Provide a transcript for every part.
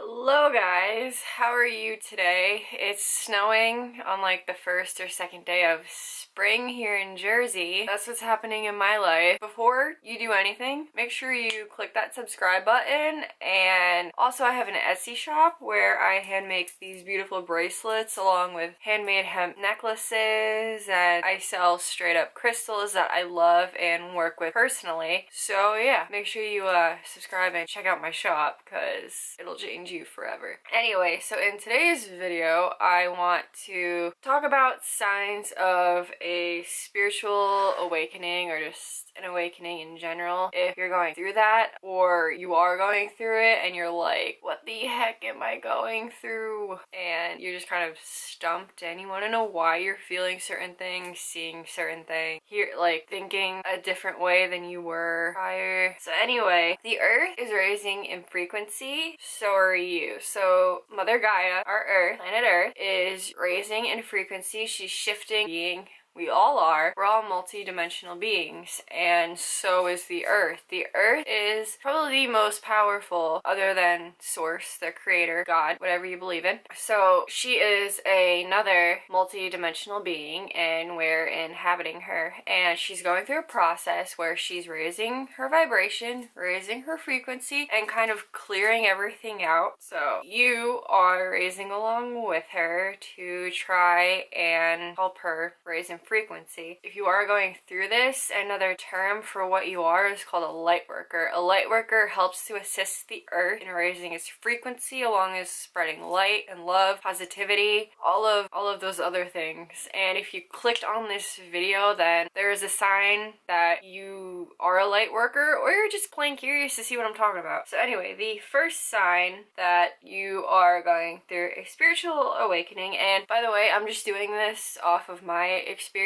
Hello guys, how are you today? It's snowing on like the first or second day of spring here in Jersey. That's what's happening in my life. Before you do anything, make sure you click that subscribe button, and also I have an Etsy shop where I hand make these beautiful bracelets along with handmade hemp necklaces, and I sell straight up crystals that I love and work with personally. So yeah, make sure you subscribe and check out my shop because it'll change you forever. Anyway, so in today's video, I want to talk about signs of a spiritual awakening or just an awakening in general. If you're going through that or you are going through it and you're like, what the heck am I going through? And you're just kind of stumped and you want to know why you're feeling certain things, seeing certain things, like thinking a different way than you were prior. So anyway, the earth is raising in frequency, so are you. So Mother Gaia, our earth, planet earth, is raising in frequency. She's shifting being. We all are. We're all multi-dimensional beings, and so is the earth. The earth is probably the most powerful, other than source, the creator, God, whatever you believe in. So she is another multi-dimensional being, and we're inhabiting her. And she's going through a process where she's raising her vibration, raising her frequency, and kind of clearing everything out. So you are raising along with her to try and help her raise in frequency. If you are going through this, another term for what you are is called a light worker. A light worker helps to assist the earth in raising its frequency along with spreading light and love, positivity, all of those other things. And if you clicked on this video, then there is a sign that you are a light worker, or you're just plain curious to see what I'm talking about. So anyway, the first sign that you are going through a spiritual awakening, and by the way, I'm just doing this off of my experience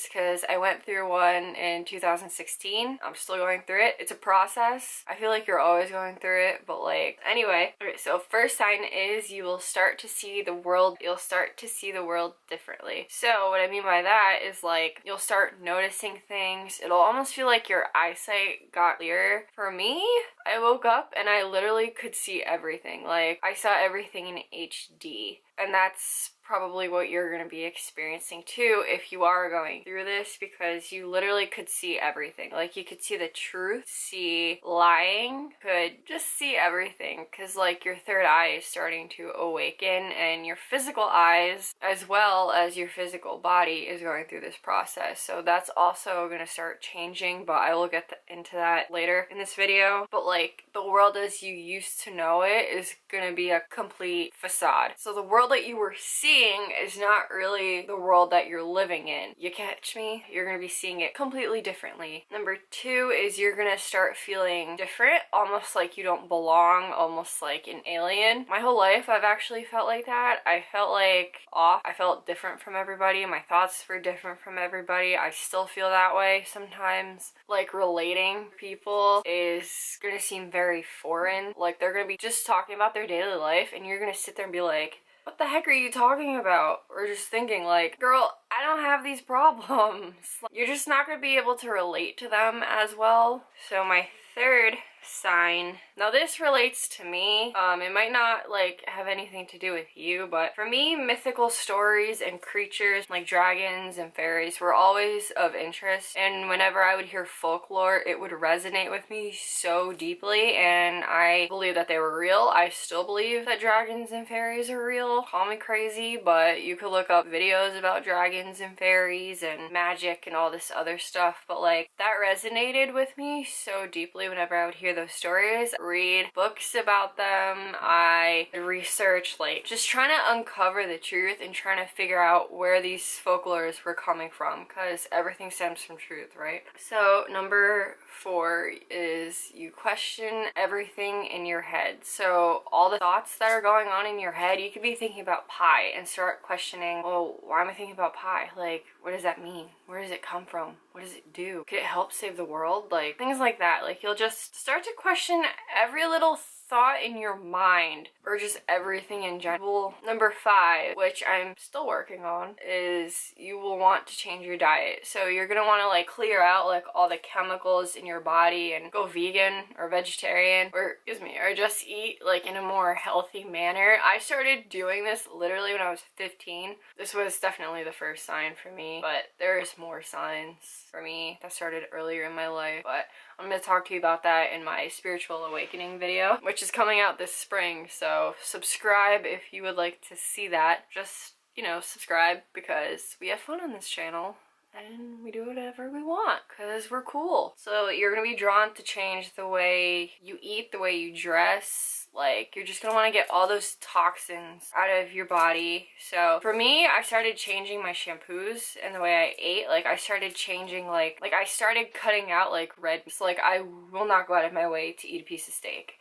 because I went through one in 2016. I'm still going through it. It's a process. I feel like you're always going through it, but like, anyway. Okay, so first sign is you will start to see the world. You'll start to see the world differently. So what I mean by that is like, you'll start noticing things. It'll almost feel like your eyesight got clearer. For me, I woke up and I literally could see everything. Like, I saw everything in HD. And that's probably what you're going to be experiencing too if you are going through this, because you literally could see everything. Like, you could see the truth, see lying, could just see everything, because like your third eye is starting to awaken, and your physical eyes as well as your physical body is going through this process. So that's also going to start changing, but I will get into that later in this video. But like, the world as you used to know it is going to be a complete facade. So the world that you were seeing is not really the world that you're living in. You catch me? You're going to be seeing it completely differently. Number two is you're going to start feeling different, almost like you don't belong, almost like an alien. My whole life I've actually felt like that. I felt like off. I felt different from everybody. My thoughts were different from everybody. I still feel that way sometimes. Like, relating to people is going to seem very foreign. Like, they're going to be just talking about their daily life, and you're going to sit there and be like, what the heck are you talking about? Or just thinking like, girl, I don't have these problems. You're just not going to be able to relate to them as well. So my third sign, now this relates to me. It might not like have anything to do with you, but for me, mythical stories and creatures like dragons and fairies were always of interest, and whenever I would hear folklore, it would resonate with me so deeply, and I believe that they were real. I still believe that dragons and fairies are real. Call me crazy, but you could look up videos about dragons and fairies and magic and all this other stuff, but like, that resonated with me so deeply whenever I would hear those stories, read books about them. I research, like, just trying to uncover the truth and trying to figure out where these folklores were coming from, because everything stems from truth, right? So number four is you question everything in your head. So all the thoughts that are going on in your head, you could be thinking about pie and start questioning, oh, why am I thinking about pie? Like, what does that mean? Where does it come from? What does it do? Could it help save the world? Like, things like that. Like, you'll just start to question every little thought in your mind, or just everything in general. Number 5, which I'm still working on, is you will want to change your diet. So you're gonna want to like clear out like all the chemicals in your body and go vegan or vegetarian, or or just eat like in a more healthy manner. I started doing this literally when I was 15. This was definitely the first sign for me, but there's more signs for me that started earlier in my life. But I'm going to talk to you about that in my spiritual awakening video, which is coming out this spring. So subscribe if you would like to see that. Just, you know, subscribe because we have fun on this channel and we do whatever we want because we're cool. So you're going to be drawn to change the way you eat, the way you dress. Like, you're just gonna want to get all those toxins out of your body. So for me, I started changing my shampoos and the way I ate. Like, I started changing like I started cutting out like red. So like, I will not go out of my way to eat a piece of steak.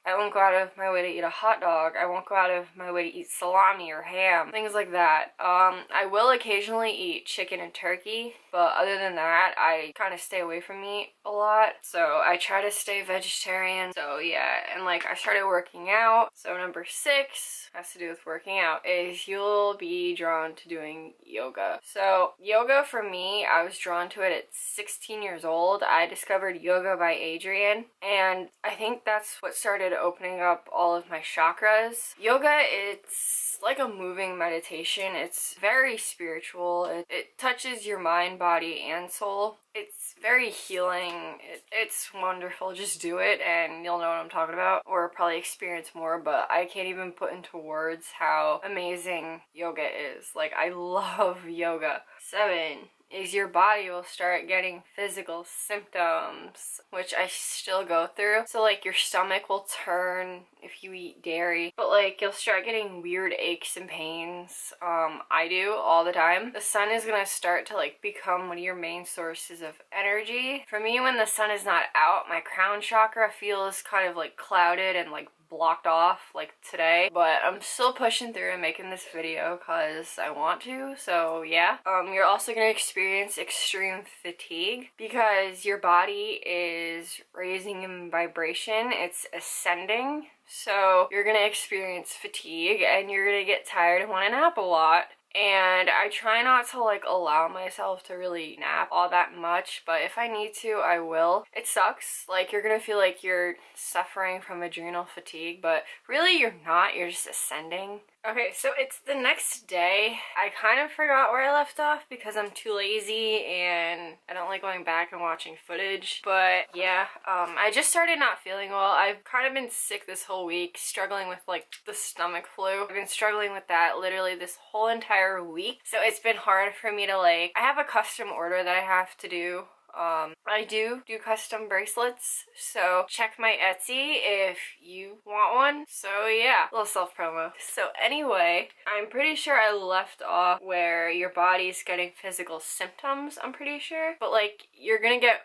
I won't go out of my way to eat a hot dog. I won't go out of my way to eat salami or ham, things like that. I will occasionally eat chicken and turkey, but other than that, I kind of stay away from meat a lot. So I try to stay vegetarian. So yeah, and like I started working out. So number 6 has to do with working out, is you'll be drawn to doing yoga. So yoga for me, I was drawn to it at 16 years old. I discovered Yoga by Adriene, and I think that's what started opening up all of my chakras. Yoga, it's like a moving meditation. It's very spiritual. It touches your mind, body, and soul. It's very healing. It's wonderful. Just do it and you'll know what I'm talking about, or probably experience more, but I can't even put into words how amazing yoga is. Like, I love yoga. 7 is your body will start getting physical symptoms, which I still go through. So like your stomach will turn if you eat dairy, but like you'll start getting weird aches and pains. I do all the time. The sun is gonna start to like become one of your main sources of energy. For me, when the sun is not out, my crown chakra feels kind of like clouded and like blocked off like today, but I'm still pushing through and making this video because I want to. So yeah, you're also going to experience extreme fatigue because your body is raising in vibration. It's ascending, so you're going to experience fatigue and you're going to get tired and want to nap a lot. And I try not to like allow myself to really nap all that much, but if I need to, I will. It sucks. Like, you're gonna feel like you're suffering from adrenal fatigue, but really you're not. You're just ascending. Okay, so it's the next day. I kind of forgot where I left off because I'm too lazy and I don't like going back and watching footage. But yeah, I just started not feeling well. I've kind of been sick this whole week, struggling with like the stomach flu. I've been struggling with that literally this whole entire week. So it's been hard for me to like, I have a custom order that I have to do. I do custom bracelets, so check my Etsy if you want one. So yeah, little self promo. So anyway, I'm pretty sure I left off where your body's getting physical symptoms, I'm pretty sure. But like, you're gonna get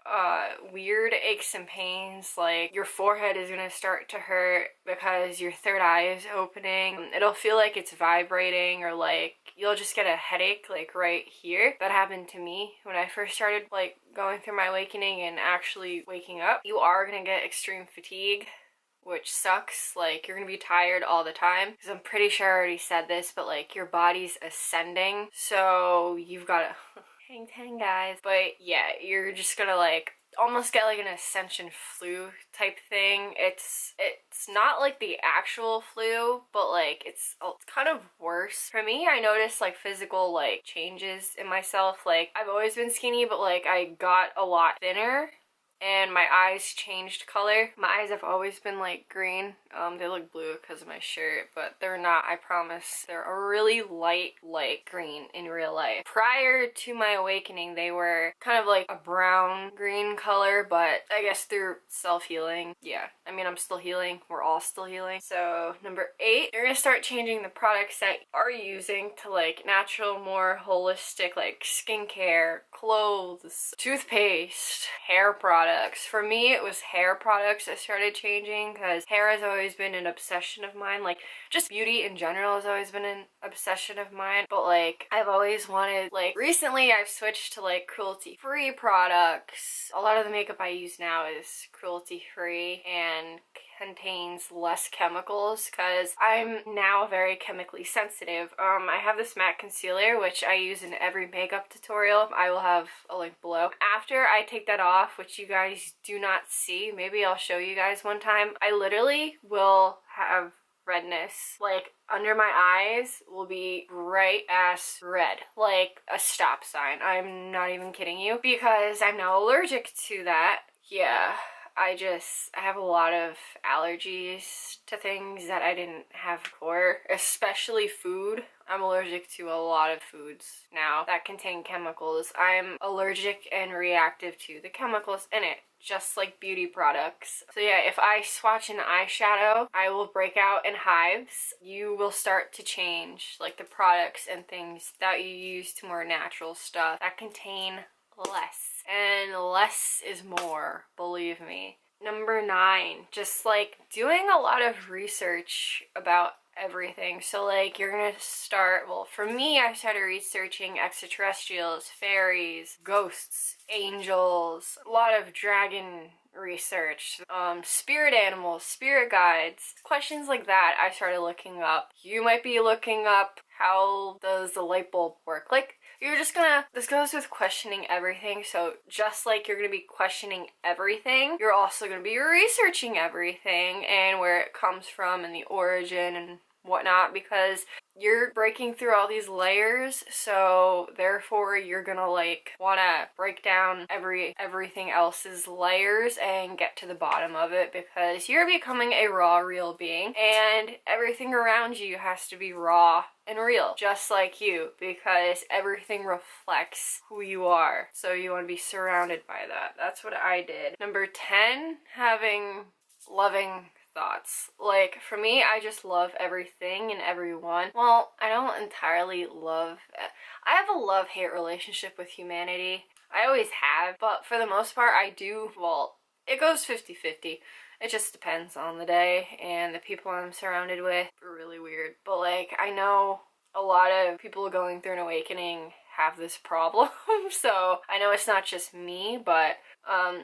weird aches and pains, like your forehead is gonna start to hurt because your third eye is opening. It'll feel like it's vibrating, or like you'll just get a headache like right here. That happened to me when I first started like going through my awakening and actually waking up. You are gonna get extreme fatigue, which sucks. Like, you're gonna be tired all the time, because I'm pretty sure I already said this, but like your body's ascending, so you've gotta hang guys. But yeah, you're just gonna like almost get like an ascension flu type thing. It's not like the actual flu, but like it's kind of worse. For me, I noticed like physical like changes in myself. Like, I've always been skinny, but like I got a lot thinner and my eyes changed color. My eyes have always been like green. They look blue because of my shirt, but they're not, I promise. They're a really light green in real life. Prior to my awakening, they were kind of like a brown green color, but I guess through self-healing, yeah. I mean, I'm still healing. We're all still healing. So number 8, you're gonna start changing the products that you are using to like natural, more holistic, like skincare, clothes, toothpaste, hair products. For me, it was hair products I started changing because hair has always been an obsession of mine. Like, just beauty in general has always been an obsession of mine, but like I've always wanted, like recently I've switched to like cruelty-free products. A lot of the makeup I use now is cruelty-free and contains less chemicals because I'm now very chemically sensitive. I have this matte concealer which I use in every makeup tutorial. I will have a link below. After I take that off, which you guys do not see, maybe I'll show you guys one time, I literally will have redness. Like, under my eyes will be bright ass red, like a stop sign. I'm not even kidding you, because I'm now allergic to that. Yeah, I have a lot of allergies to things that I didn't have before, especially food. I'm allergic to a lot of foods now that contain chemicals. I'm allergic and reactive to the chemicals in it, just like beauty products. So yeah, if I swatch an eyeshadow, I will break out in hives. You will start to change, like the products and things that you use to more natural stuff that contain less. And less is more, believe me. Number 9, just like doing a lot of research about everything. So like you're gonna start, well, for me, I started researching extraterrestrials, fairies, ghosts, angels, a lot of dragon research, spirit animals, spirit guides, questions like that I started looking up. You might be looking up, how does the light bulb work? Like, you're just gonna, this goes with questioning everything, so just like you're gonna be questioning everything, you're also gonna be researching everything and where it comes from and the origin and whatnot, because you're breaking through all these layers, so therefore you're gonna like wanna break down everything else's layers and get to the bottom of it, because you're becoming a raw, real being, and everything around you has to be raw and real, just like you, because everything reflects who you are. So you want to be surrounded by that. That's what I did. Number 10, having loving thoughts. Like, for me, I just love everything and everyone. Well, I don't entirely love it. I have a love-hate relationship with humanity. I always have, but for the most part, I do, well, it goes 50-50. It just depends on the day and the people I'm surrounded with. Are really weird. But like, I know a lot of people going through an awakening have this problem. So I know it's not just me, but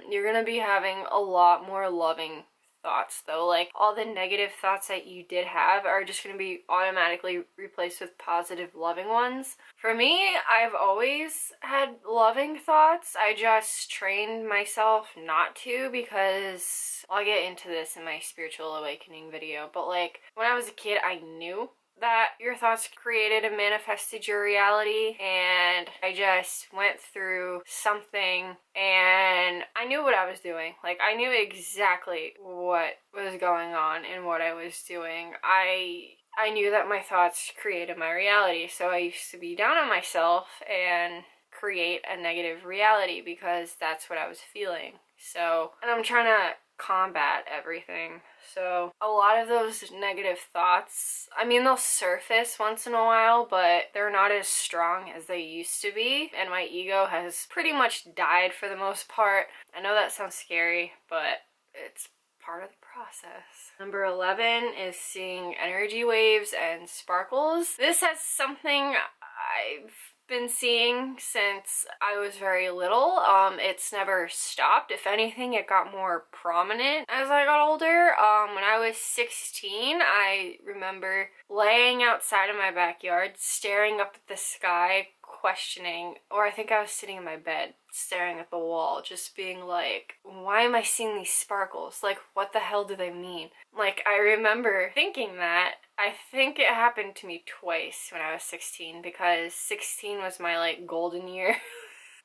you're gonna be having a lot more loving thoughts though. Like, all the negative thoughts that you did have are just going to be automatically replaced with positive, loving ones. For me, I've always had loving thoughts. I just trained myself not to, because I'll get into this in my spiritual awakening video, but like, when I was a kid, I knew that your thoughts created and manifested your reality, and I just went through something and I knew what I was doing. Like, I knew exactly what was going on and what I was doing. I knew that my thoughts created my reality, so I used to be down on myself and create a negative reality because that's what I was feeling. So, and I'm trying to combat everything. So a lot of those negative thoughts, I mean, they'll surface once in a while, but they're not as strong as they used to be, and my ego has pretty much died for the most part. I know that sounds scary, but it's part of the process. Number 11 is seeing energy waves and sparkles. This has something I've been seeing since I was very little. It's never stopped. If anything, it got more prominent as I got older. When I was 16, I remember laying outside of my backyard, staring up at the sky, questioning, or I think I was sitting in my bed staring at the wall, just being like, why am I seeing these sparkles? Like, what the hell do they mean? Like, I remember thinking that. I think it happened to me twice when I was 16, because 16 was my like golden year.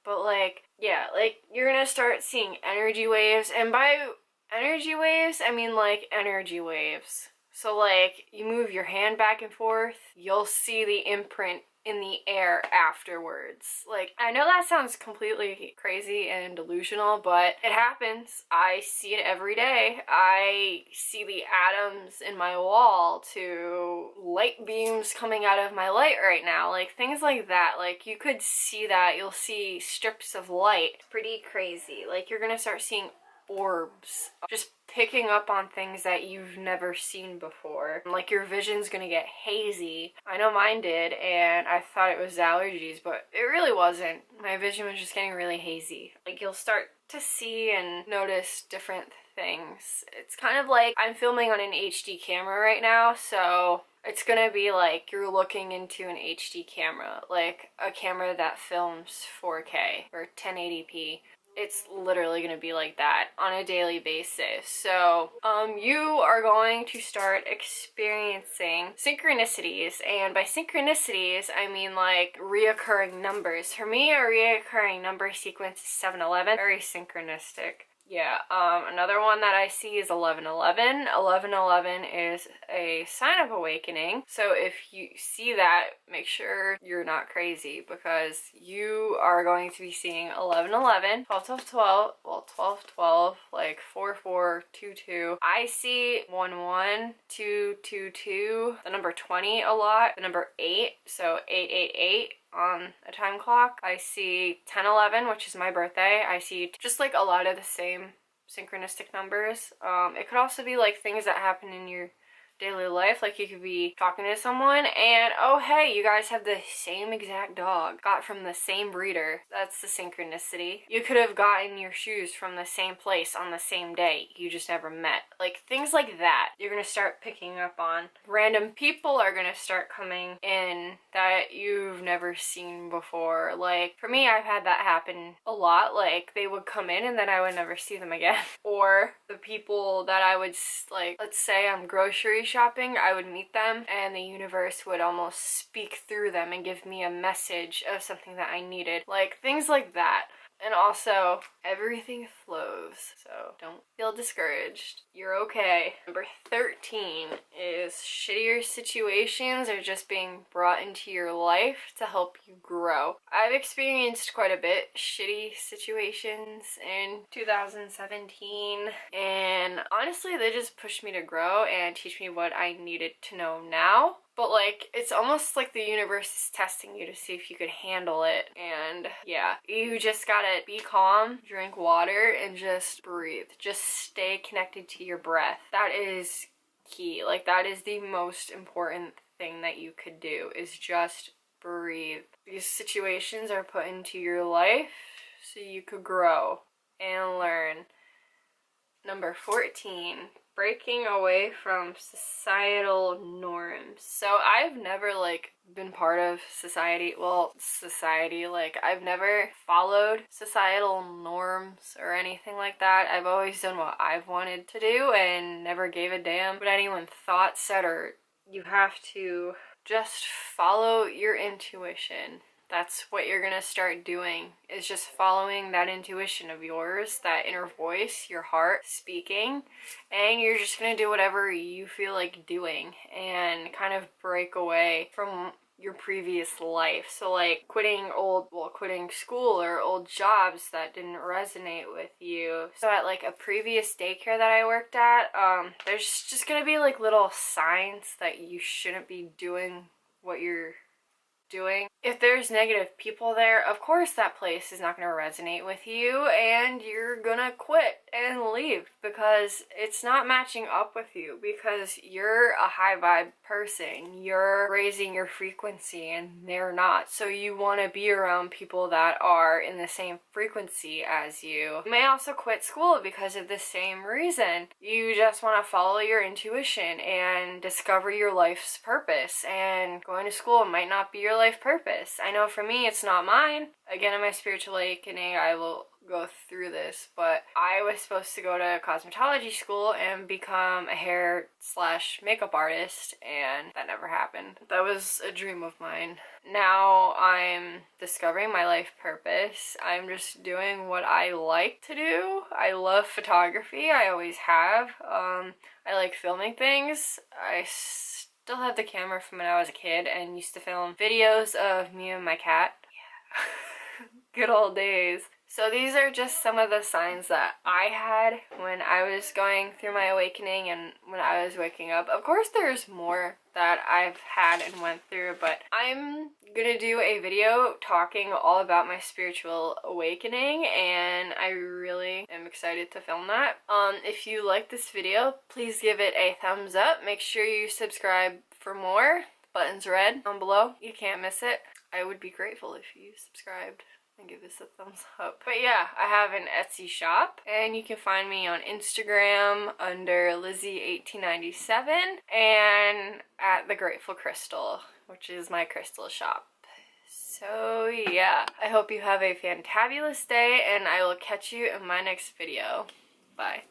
But like, yeah, like, you're gonna start seeing energy waves, and by energy waves, I mean like energy waves. So like, you move your hand back and forth, you'll see the imprint in the air afterwards. Like, I know that sounds completely crazy and delusional, but it happens. I see it every day. I see the atoms in my wall to light beams coming out of my light right now. Like, things like that. Like, you could see that. You'll see strips of light. Pretty crazy. Like, you're gonna start seeing orbs. Just picking up on things that you've never seen before. Like your vision's gonna get hazy. I know mine did, and I thought it was allergies, but it really wasn't. My vision was just getting really hazy. Like you'll start to see and notice different things. It's kind of like I'm filming on an HD camera right now, so it's gonna be like you're looking into an HD camera, like a camera that films 4K or 1080p. It's literally going to be like that on a daily basis. So, you are going to start experiencing synchronicities. And by synchronicities, I mean like reoccurring numbers. For me, a reoccurring number sequence is 711. Very synchronistic. Yeah, another one that I see is 1111. 1111 is a sign of awakening. So if you see that, make sure you're not crazy because you are going to be seeing 1111, 1212, well 1212, like 4422. I see 11222, the number 20 a lot, the number 8, so 888. On a time clock. I see 1011, which is my birthday. I see just like a lot of the same synchronistic numbers. It could also be like things that happen in your daily life, like you could be talking to someone and oh hey, you guys have the same exact dog, got from the same breeder. That's the synchronicity. You could have gotten your shoes from the same place on the same day, you just never met. Like things like that you're gonna start picking up on. Random people are gonna start coming in that you've never seen before. Like for me, I've had that happen a lot. Like they would come in and then I would never see them again. Or the people that I would, like, let's say I'm grocery shopping, I would meet them and the universe would almost speak through them and give me a message of something that I needed. Like things like that. And also, everything flows, so don't feel discouraged. You're okay. Number 13 is shittier situations are just being brought into your life to help you grow. I've experienced quite a bit shitty situations in 2017, and honestly, they just pushed me to grow and teach me what I needed to know now. But like, it's almost like the universe is testing you to see if you could handle it. And yeah, you just gotta be calm, drink water, and just breathe. Just stay connected to your breath. That is key. Like, that is the most important thing that you could do, is just breathe. These situations are put into your life so you could grow and learn. Number 14. Breaking away from societal norms. So I've never like been part of society, like I've never followed societal norms or anything like that. I've always done what I've wanted to do and never gave a damn what anyone thought, said, or you have to just follow your intuition. That's what you're gonna start doing, is just following that intuition of yours, that inner voice, your heart speaking, and you're just gonna do whatever you feel like doing and kind of break away from your previous life. So like quitting school or old jobs that didn't resonate with you. So at like a previous daycare that I worked at, there's just gonna be like little signs that you shouldn't be doing what you're doing. If there's negative people there, of course that place is not going to resonate with you and you're gonna quit and leave because it's not matching up with you, because you're a high vibe person. You're raising your frequency and they're not. So you want to be around people that are in the same frequency as you. You may also quit school because of the same reason. You just want to follow your intuition and discover your life's purpose, and going to school might not be your life purpose. I know for me it's not mine. Again, in my spiritual awakening I will go through this, but I was supposed to go to cosmetology school and become a hair / makeup artist, and that never happened. That was a dream of mine. Now I'm discovering my life purpose. I'm just doing what I like to do. I love photography. I always have. I like filming things. I still have the camera from when I was a kid and used to film videos of me and my cat. Yeah. Good old days. So these are just some of the signs that I had when I was going through my awakening and when I was waking up. Of course, there's more that I've had and went through, but I'm gonna do a video talking all about my spiritual awakening, and I really am excited to film that. If you like this video, please give it a thumbs up. Make sure you subscribe for more. The button's red down below. You can't miss it. I would be grateful if you subscribed and give this a thumbs up. But yeah, I have an Etsy shop, and you can find me on Instagram under Lizzie1897 and at The Grateful Crystal, which is my crystal shop. So yeah, I hope you have a fantabulous day, and I will catch you in my next video. Bye.